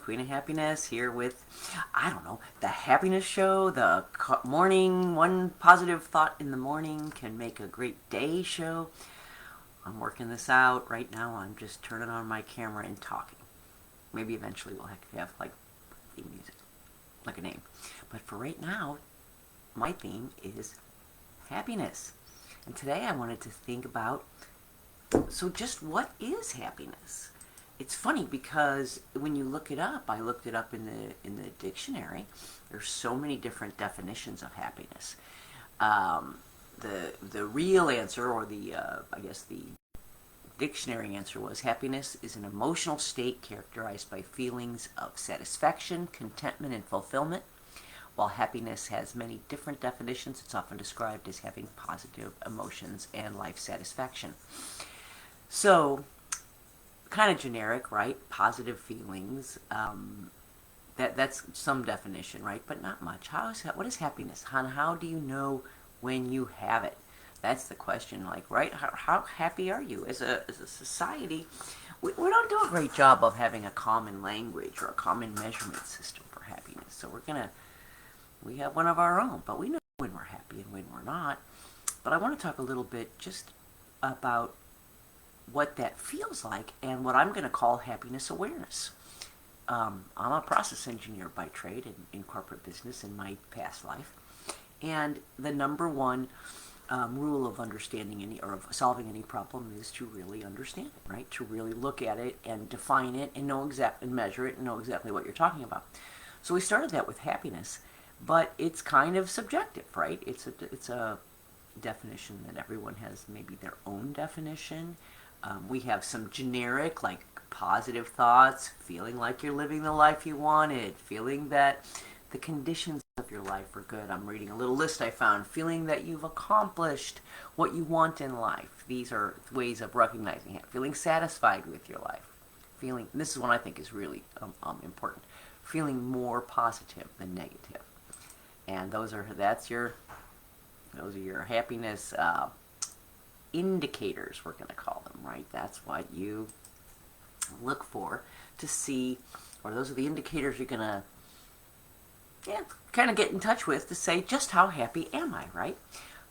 Queen of Happiness, here with, I don't know, the happiness show, the morning, one positive thought in the morning can make a great day show. I'm working this out right now. I'm just turning on my camera and talking. Maybe eventually we'll have like theme music, like a name. But for right now, my theme is happiness. And today I wanted to think about, so just what is happiness? It's funny because when you look it up, I looked it up in the dictionary. There's so many different definitions of happiness. The real answer, or I guess the dictionary answer was, happiness is an emotional state characterized by feelings of satisfaction, contentment, and fulfillment. While happiness has many different definitions, it's often described as having positive emotions and life satisfaction. So, kind of generic, right? Positive feelings. That's some definition, right? But not much. What is happiness? How do you know when you have it? That's the question. Like, right? How happy are you as a society? We don't do a great job of having a common language or a common measurement system for happiness. So we have one of our own, but we know when we're happy and when we're not. But I want to talk a little bit just about what that feels like and what I'm going to call happiness awareness. I'm a process engineer by trade in corporate business in my past life. And the number one rule of understanding or of solving any problem is to really understand it, right? To really look at it and define it and and measure it and know exactly what you're talking about. So we started that with happiness, but it's kind of subjective, right? It's a definition that everyone has maybe their own definition. We have some generic, like positive thoughts, feeling like you're living the life you wanted, feeling that the conditions of your life are good. I'm reading a little list I found, feeling that you've accomplished what you want in life. These are ways of recognizing it. Feeling satisfied with your life. This is one I think is really important, feeling more positive than negative. And those are your happiness indicators, we're going to call them, right? That's what you look for to see, or those are the indicators you're going to kind of get in touch with to say, just how happy am I, right?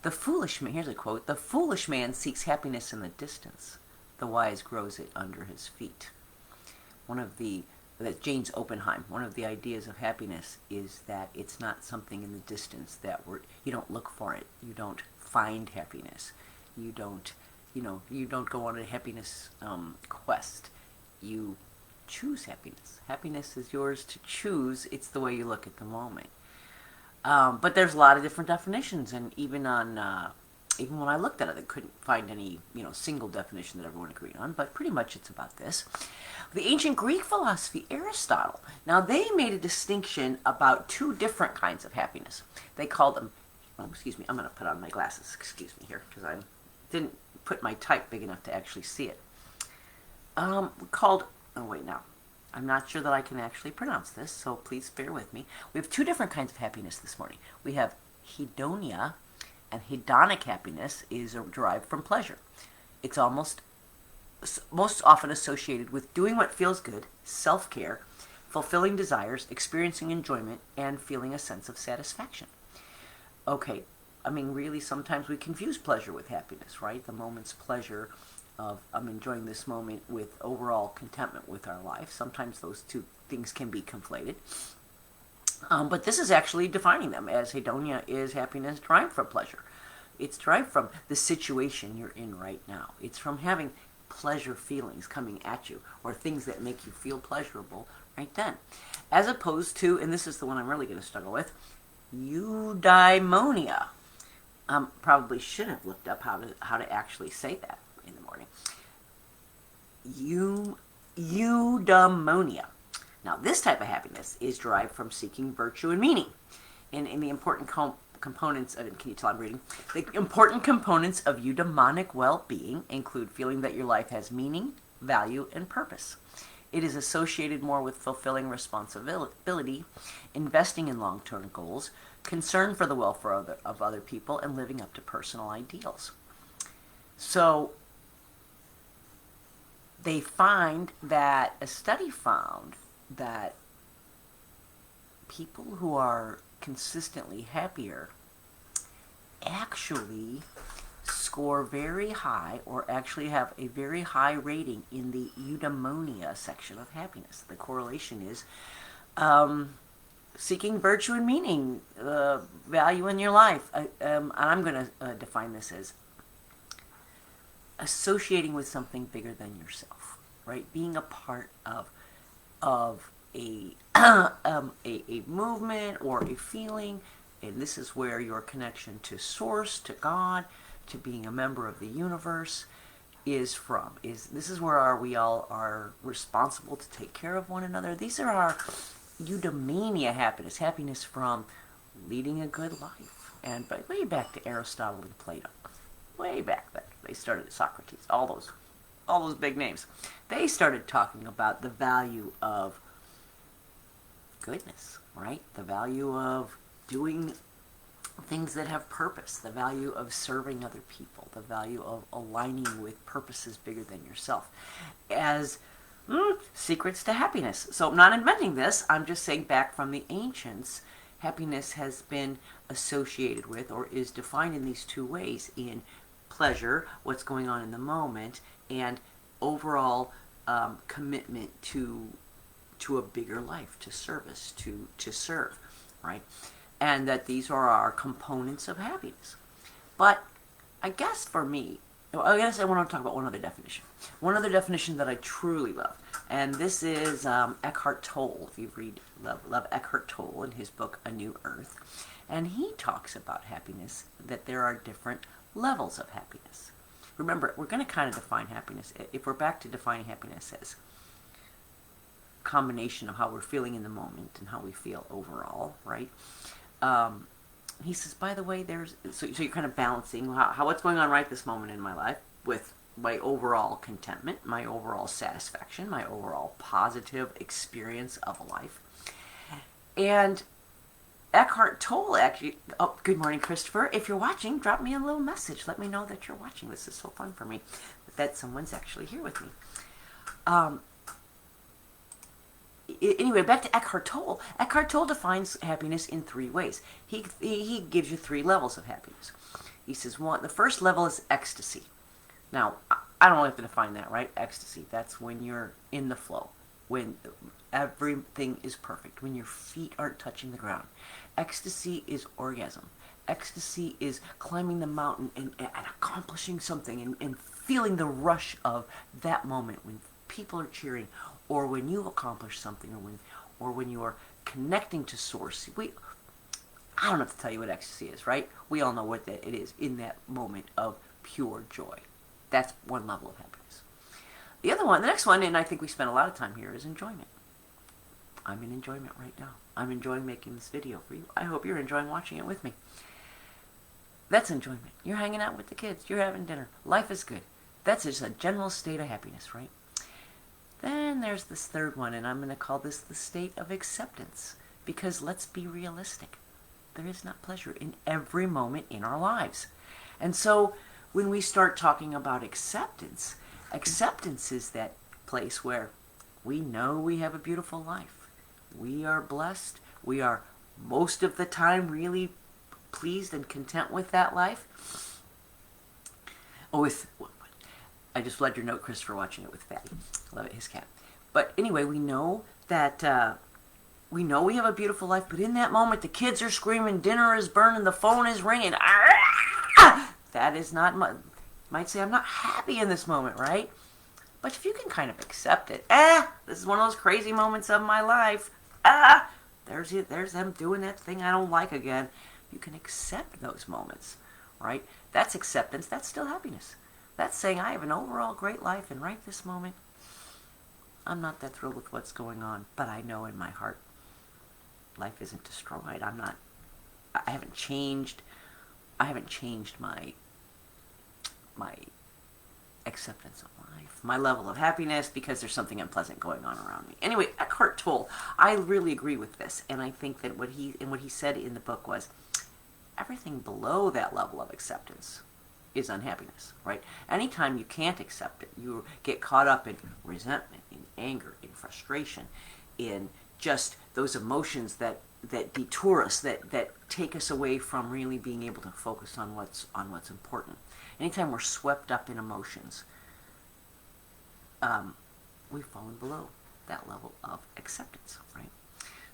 The foolish man, here's a quote, the foolish man seeks happiness in the distance. The wise grows it under his feet. That James Oppenheim, one of the ideas of happiness is that it's not something in the distance you don't look for it. You don't find happiness. You don't go on a happiness quest. You choose happiness. Happiness is yours to choose. It's the way you look at the moment. But there's a lot of different definitions, and even when I looked at it, I couldn't find any single definition that everyone agreed on. But pretty much it's about this. The ancient Greek philosophy, Aristotle. Now they made a distinction about two different kinds of happiness. They called them. Oh, excuse me. I'm going to put on my glasses. Excuse me here, because I didn't put my type big enough to actually see it. Called. Oh wait, now. I'm not sure that I can actually pronounce this, so please bear with me. We have two different kinds of happiness this morning. We have hedonia, and hedonic happiness is derived from pleasure. It's most often associated with doing what feels good, self-care, fulfilling desires, experiencing enjoyment, and feeling a sense of satisfaction. Okay, I mean, really, sometimes we confuse pleasure with happiness, right? The moment's pleasure of I'm enjoying this moment with overall contentment with our life. Sometimes those two things can be conflated. But this is actually defining them as hedonia is happiness derived from pleasure. It's derived from the situation you're in right now. It's from having pleasure feelings coming at you, or things that make you feel pleasurable right then. As opposed to, and this is the one I'm really going to struggle with, eudaimonia. Probably should have looked up how to actually say that in the morning. Eudaimonia. Now, this type of happiness is derived from seeking virtue and meaning. In the important components of, can you tell I'm reading? The important components of eudaimonic well-being include feeling that your life has meaning, value, and purpose. It is associated more with fulfilling responsibility, investing in long-term goals, concern for the welfare of other people, and living up to personal ideals. So they find that a study found that people who are consistently happier actually score very high, or actually have a very high rating in the eudaimonia section of happiness. The correlation is seeking virtue and meaning, value in your life. And I'm going to define this as associating with something bigger than yourself, right? Being a part of a a movement or a feeling, and this is where your connection to Source, to God, to being a member of the universe is from. This is where we all are responsible to take care of one another. These are our eudaimonia happiness from leading a good life. And way back to Aristotle and Plato, way back then, they started Socrates, all those big names. They started talking about the value of goodness, right? The value of doing things that have purpose, the value of serving other people, the value of aligning with purposes bigger than yourself as secrets to happiness. So I'm not inventing this, I'm just saying back from the ancients, happiness has been associated with, or is defined in these two ways: in pleasure, what's going on in the moment, and overall commitment to a bigger life, to service, to serve, right? And that these are our components of happiness. But I guess for me, I guess I want to talk about one other definition. One other definition that I truly love. And this is Eckhart Tolle. If you love Eckhart Tolle in his book, A New Earth. And he talks about happiness, that there are different levels of happiness. Remember, we're going to kind of define happiness. If we're back to defining happiness as combination of how we're feeling in the moment and how we feel overall, right? He says, by the way, so you're kind of balancing what's going on right this moment in my life with my overall contentment, my overall satisfaction, my overall positive experience of life. And Eckhart Tolle actually, good morning, Christopher. If you're watching, drop me a little message. Let me know that you're watching. This is so fun for me, that someone's actually here with me. Anyway, back to Eckhart Tolle. Eckhart Tolle defines happiness in three ways. He gives you three levels of happiness. He says, the first level is ecstasy. Now, I don't have to define that, right? Ecstasy, that's when you're in the flow, when everything is perfect, when your feet aren't touching the ground. Ecstasy is orgasm. Ecstasy is climbing the mountain and accomplishing something and feeling the rush of that moment when people are cheering, or when you accomplish something, or when you are connecting to Source. I don't have to tell you what ecstasy is, right? We all know what it is in that moment of pure joy. That's one level of happiness. The next one, and I think we spent a lot of time here, is enjoyment. I'm in enjoyment right now. I'm enjoying making this video for you. I hope you're enjoying watching it with me. That's enjoyment. You're hanging out with the kids. You're having dinner. Life is good. That's just a general state of happiness, right? Then there's this third one, and I'm going to call this the state of acceptance. Because let's be realistic. There is not pleasure in every moment in our lives. And so when we start talking about acceptance is that place where we know we have a beautiful life. We are blessed. We are most of the time really pleased and content with that life. I just read your note, Christopher, watching it with Fatty. I love it, his cat. But anyway, we know that we have a beautiful life, but in that moment, the kids are screaming, dinner is burning, the phone is ringing. That is not much. Might say, I'm not happy in this moment, right? But if you can kind of accept it, this is one of those crazy moments of my life. There's them doing that thing I don't like again. You can accept those moments, right? That's acceptance. That's still happiness. That's saying I have an overall great life, and right this moment, I'm not that thrilled with what's going on, but I know in my heart, life isn't destroyed. I haven't changed my acceptance of life, my level of happiness, because there's something unpleasant going on around me. Anyway, Eckhart Tolle, I really agree with this, and I think that what he said in the book was, everything below that level of acceptance is unhappiness, right? Anytime you can't accept it, you get caught up in resentment, in anger, in frustration, in just those emotions that detour us, that take us away from really being able to focus on what's important. Anytime we're swept up in emotions, we've fallen below that level of acceptance, right?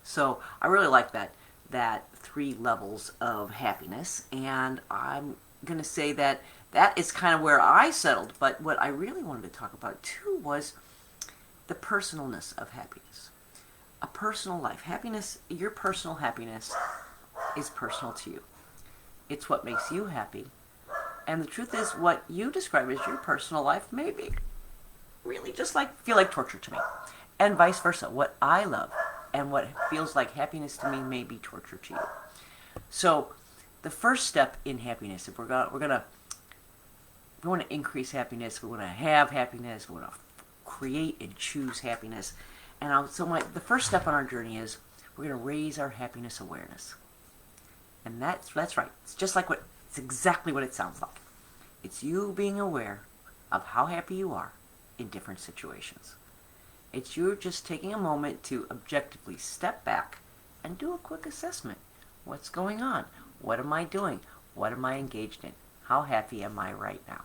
So I really like that 3 levels of happiness, and I'm going to say that is kind of where I settled. But what I really wanted to talk about too was the personalness of happiness. A personal life. Happiness, your personal happiness is personal to you. It's what makes you happy. And the truth is, what you describe as your personal life may be really just feel like torture to me. And vice versa. What I love and what feels like happiness to me may be torture to you. So the first step in happiness, if we want to increase happiness, we want to have happiness, we want to create and choose happiness. And the first step on our journey is we're going to raise our happiness awareness. And that's right. It's exactly what it sounds like. It's you being aware of how happy you are in different situations. It's you just taking a moment to objectively step back and do a quick assessment. What's going on? What am I doing? What am I engaged in? How happy am I right now?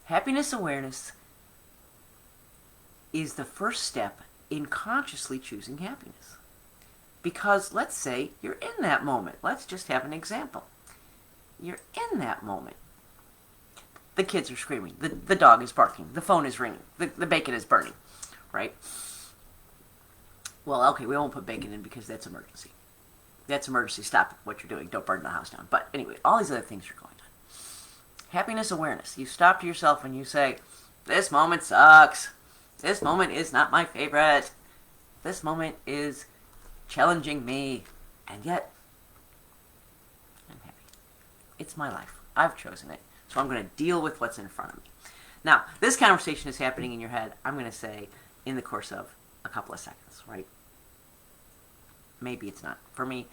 Happiness awareness is the first step in consciously choosing happiness. Because let's say you're in that moment. Let's just have an example. You're in that moment. The kids are screaming. The dog is barking. The phone is ringing. The bacon is burning. Right? Well, okay, we won't put bacon in because that's emergency. That's emergency. Stop what you're doing. Don't burn the house down. But anyway, all these other things are going on. Happiness awareness. You stop to yourself and you say, this moment sucks. This moment is not my favorite. This moment is challenging me. And yet, I'm happy. It's my life. I've chosen it. So I'm going to deal with what's in front of me. Now, this conversation is happening in your head, I'm going to say, in the course of a couple of seconds, right? Maybe it's not. For me,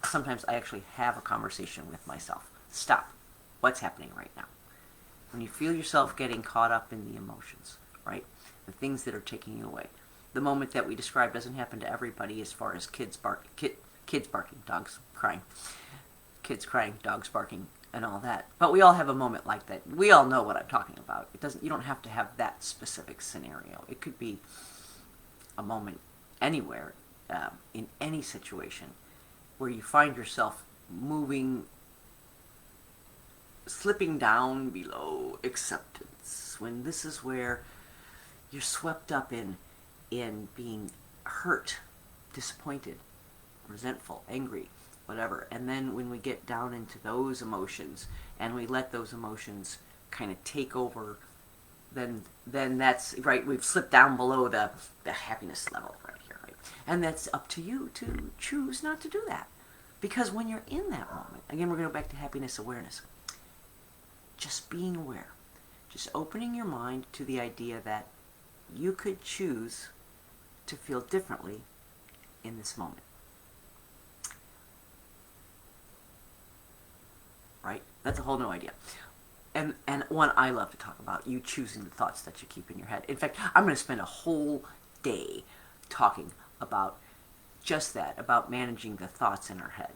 sometimes I actually have a conversation with myself. Stop. What's happening right now? When you feel yourself getting caught up in the emotions, right? The things that are taking you away. The moment that we described doesn't happen to everybody as far as kids barking, dogs crying. Kids crying, dogs barking, and all that. But we all have a moment like that. We all know what I'm talking about. You don't have to have that specific scenario. It could be a moment anywhere, in any situation, where you find yourself slipping down below acceptance. When this is where you're swept up in being hurt, disappointed, resentful, angry, whatever. And then when we get down into those emotions and we let those emotions kind of take over, then that's right. We've slipped down below the happiness level right here, right? And that's up to you to choose not to do that. Because when you're in that moment, again, we're going to go back to happiness awareness. Just being aware, just opening your mind to the idea that you could choose to feel differently in this moment. Right? That's a whole new idea. And one I love to talk about, you choosing the thoughts that you keep in your head. In fact, I'm going to spend a whole day talking about just that, about managing the thoughts in our head.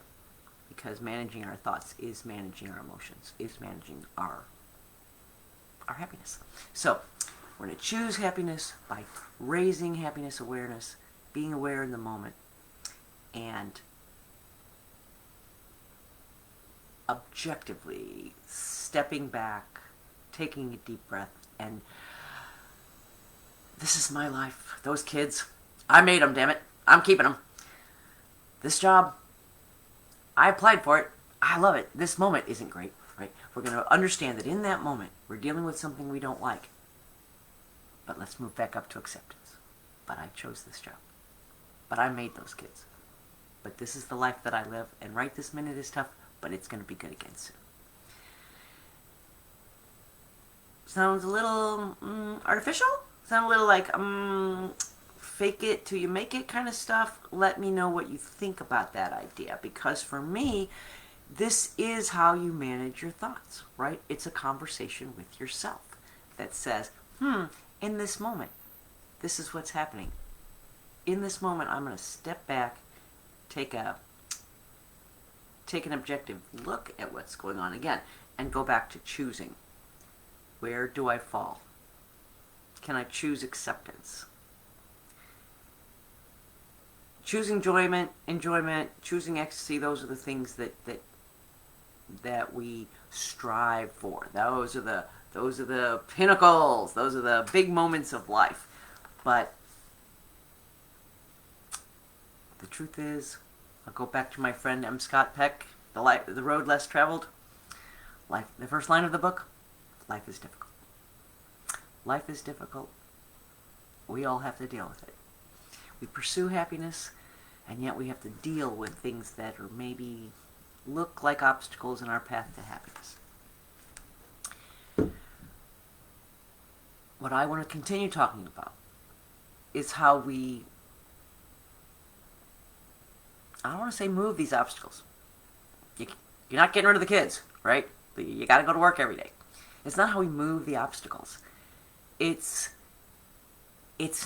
Because managing our thoughts is managing our emotions, is managing our happiness. So, we're going to choose happiness by raising happiness awareness, being aware in the moment, and objectively stepping back, taking a deep breath, and this is my life. Those kids, I made them, damn it. I'm keeping them. This job, I applied for it. I love it. This moment isn't great, right? We're going to understand that in that moment, we're dealing with something we don't like. But let's move back up to acceptance. But I chose this job. But I made those kids. But this is the life that I live, and right this minute is tough, but it's going to be good again soon. Sounds a little artificial? Sounds a little like fake it till you make it kind of stuff. Let me know what you think about that idea, because for me, this is how you manage your thoughts, right? It's a conversation with yourself that says, in this moment, this is what's happening. in this moment, I'm going to step back, take an objective look at what's going on again, and go back to choosing. Where do I fall? Can I choose acceptance? Choosing enjoyment, choosing ecstasy, those are the things that we strive for. Those are the pinnacles. Those are the big moments of life. But the truth is, I'll go back to my friend M. Scott Peck, The Road Less Traveled. Life, the first line of the book, life is difficult. Life is difficult. We all have to deal with it. We pursue happiness, and yet we have to deal with things that are maybe look like obstacles in our path to happiness. What I want to continue talking about is how we, I don't want to say move these obstacles. You're not getting rid of the kids, right? You got to go to work every day. It's not how we move the obstacles. It's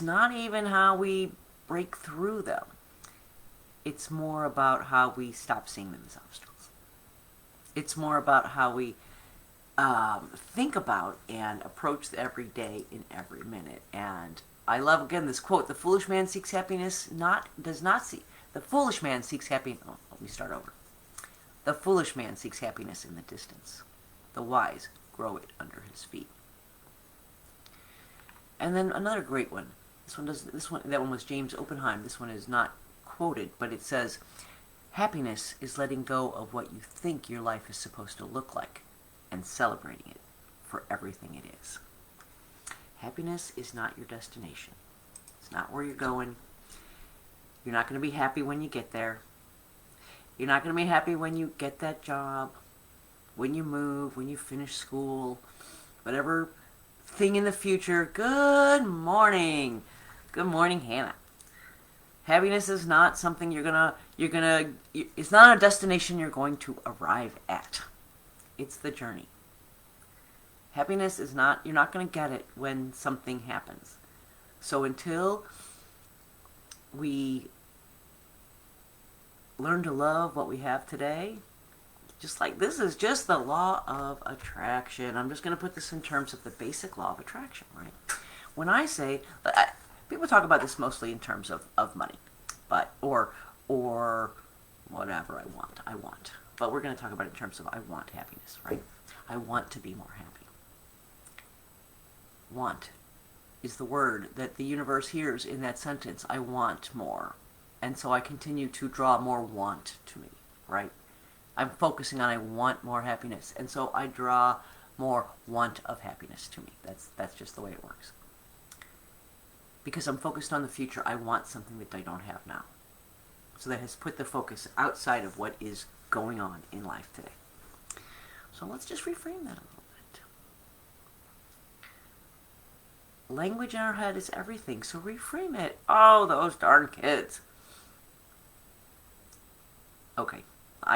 not even how we break through them. It's more about how we stop seeing them as obstacles. It's more about how we think about and approach every day in every minute. And I love, again, this quote: the foolish man seeks happiness, the foolish man seeks happiness. Oh, let me start over. The foolish man seeks happiness in the distance. The wise grow it under his feet. And then another great one. That one was James Oppenheim. This one is not quoted, but it says, happiness is letting go of what you think your life is supposed to look like and celebrating it for everything it is. Happiness is not your destination. It's not where you're going. You're not going to be happy when you get there. You're not going to be happy when you get that job, when you move, when you finish school, whatever thing in the future. Good morning. Good morning, Hannah. Happiness is not something it's not a destination you're going to arrive at. It's the journey. Happiness is not, you're not going to get it when something happens. So until we learn to love what we have today, just like this is just the law of attraction. I'm just going to put this in terms of the basic law of attraction, right? When I say, people talk about this mostly in terms of money, but or whatever I want. But we're going to talk about it in terms of I want happiness, right? I want to be more happy. Want is the word that the universe hears in that sentence. I want more. And so I continue to draw more want to me, right? I'm focusing on I want more happiness. And so I draw more want of happiness to me. That's just the way it works. Because I'm focused on the future, I want something that I don't have now. So that has put the focus outside of what is going on in life today. So let's just reframe that a little bit. Language in our head is everything, so reframe it. Oh, those darn kids. Okay,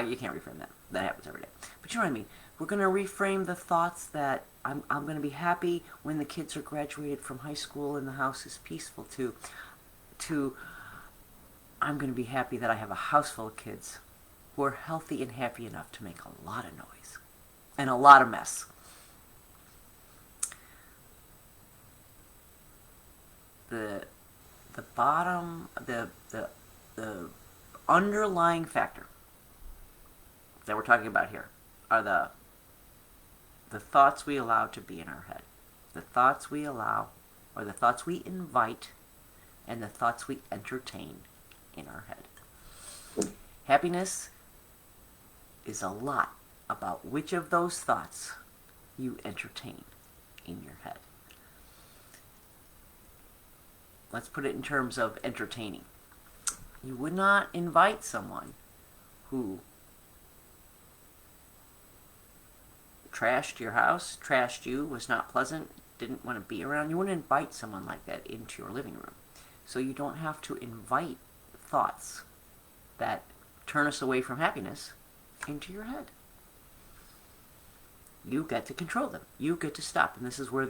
you can't reframe that. That happens every day. But you know what I mean. We're going to reframe the thoughts that I'm going to be happy when the kids are graduated from high school and the house is peaceful to I'm going to be happy that I have a house full of kids who are healthy and happy enough to make a lot of noise and a lot of mess. The underlying factor that we're talking about here are the thoughts we allow to be in our head. The thoughts we allow, or the thoughts we invite, and the thoughts we entertain in our head. Happiness is a lot about which of those thoughts you entertain in your head. Let's put it in terms of entertaining. You would not invite someone who trashed your house, trashed you, was not pleasant, didn't want to be around. You wouldn't invite someone like that into your living room. So you don't have to invite thoughts that turn us away from happiness into your head. You get to control them. You get to stop. And this is where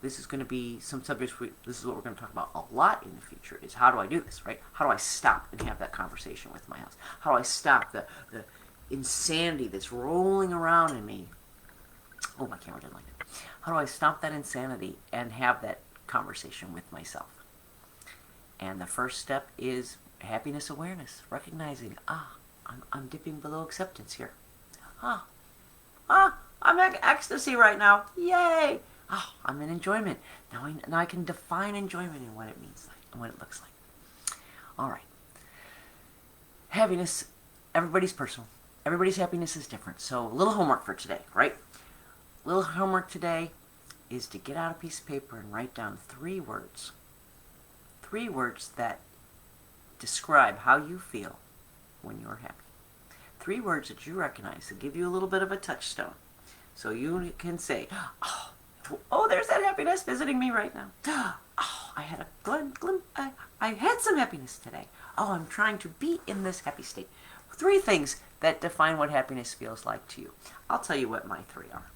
this is going to be some subjects. This is what we're going to talk about a lot in the future. Is how do I do this, right? How do I stop and have that conversation with my house? How do I stop the insanity that's rolling around in me? Oh, my camera didn't like it. How do I stop that insanity and have that conversation with myself? And the first step is happiness awareness, recognizing, I'm dipping below acceptance here. I'm in ecstasy right now. Yay! I'm in enjoyment. Now I can define enjoyment and what it means like and what it looks like. All right. Happiness, everybody's personal. Everybody's happiness is different. So a little homework for today, right? A little homework today is to get out a piece of paper and write down 3 words. 3 words that describe how you feel when you're happy. 3 words that you recognize that give you a little bit of a touchstone. So you can say, oh, there's that happiness visiting me right now. Oh, I had a glimpse. I had some happiness today. Oh, I'm trying to be in this happy state. 3 things that define what happiness feels like to you. I'll tell you what my 3 are.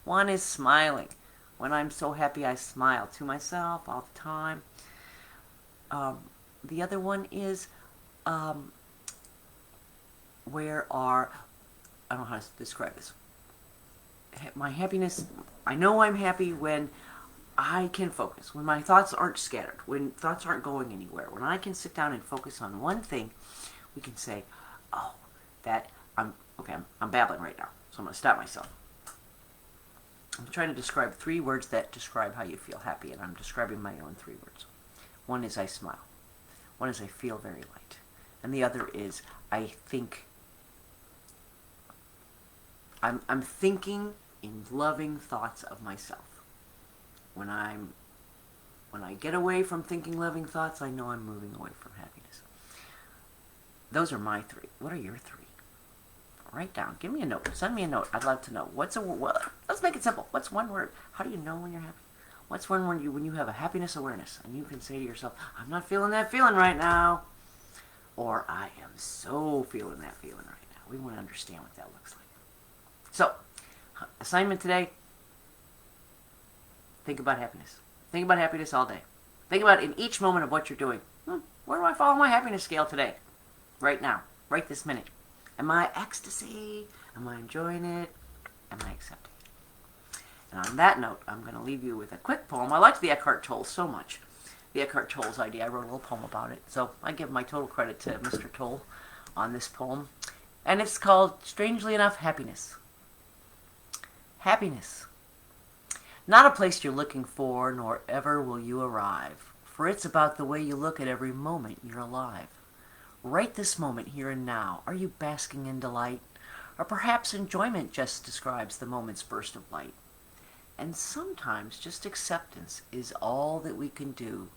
1 is smiling. When I'm so happy, I smile to myself all the time. The other one is I don't know how to describe this. My happiness, I know I'm happy when I can focus, when my thoughts aren't scattered, when thoughts aren't going anywhere, when I can sit down and focus on one thing. We can say, I'm babbling right now, so I'm going to stop myself. I'm trying to describe 3 words that describe how you feel happy, and I'm describing my own 3 words. 1 is I smile. 1 is I feel very light. And the other is I think. I'm thinking in loving thoughts of myself. When I get away from thinking loving thoughts, I know I'm moving away from happiness. Those are my 3. What are your 3? Write down. Give me a note. Send me a note. I'd love to know. Let's make it simple. What's 1 word? How do you know when you're happy? What's 1 word when you have a happiness awareness and you can say to yourself, I'm not feeling that feeling right now. Or I am so feeling that feeling right now. We want to understand what that looks like. So, assignment today, think about happiness. Think about happiness all day. Think about in each moment of what you're doing. Where do I fall on my happiness scale today? Right now. Right this minute. Am I ecstasy? Am I enjoying it? Am I accepting it? And on that note, I'm going to leave you with a quick poem. I liked the Eckhart Tolle so much. The Eckhart Tolle's idea. I wrote a little poem about it. So I give my total credit to Mr. Tolle on this poem. And it's called, strangely enough, Happiness. Happiness. Not a place you're looking for, nor ever will you arrive. For it's about the way you look at every moment you're alive. Right this moment, here and now, are you basking in delight? Or perhaps enjoyment just describes the moment's burst of light. And sometimes just acceptance is all that we can do,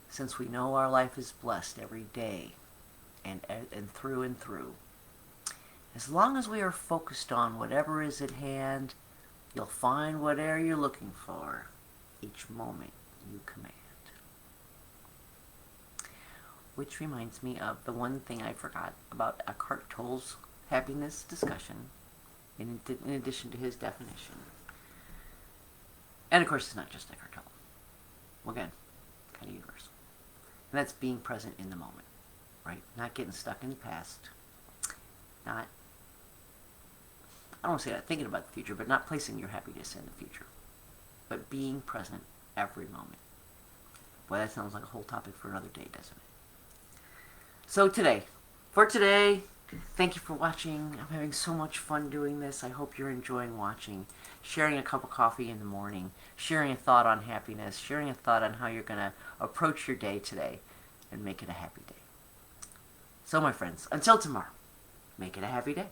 since we know our life is blessed every day and through and through. As long as we are focused on whatever is at hand, you'll find whatever you're looking for each moment you command. Which reminds me of the one thing I forgot about Eckhart Tolle's happiness discussion, in addition to his definition. And of course, it's not just Eckhart Tolle. Well, again, kind of universal. And that's being present in the moment, right? Not getting stuck in the past. I don't want to say that, thinking about the future, but not placing your happiness in the future. But being present every moment. Boy, that sounds like a whole topic for another day, doesn't it? So for today, thank you for watching. I'm having so much fun doing this. I hope you're enjoying watching. Sharing a cup of coffee in the morning. Sharing a thought on happiness. Sharing a thought on how you're going to approach your day today and make it a happy day. So my friends, until tomorrow, make it a happy day.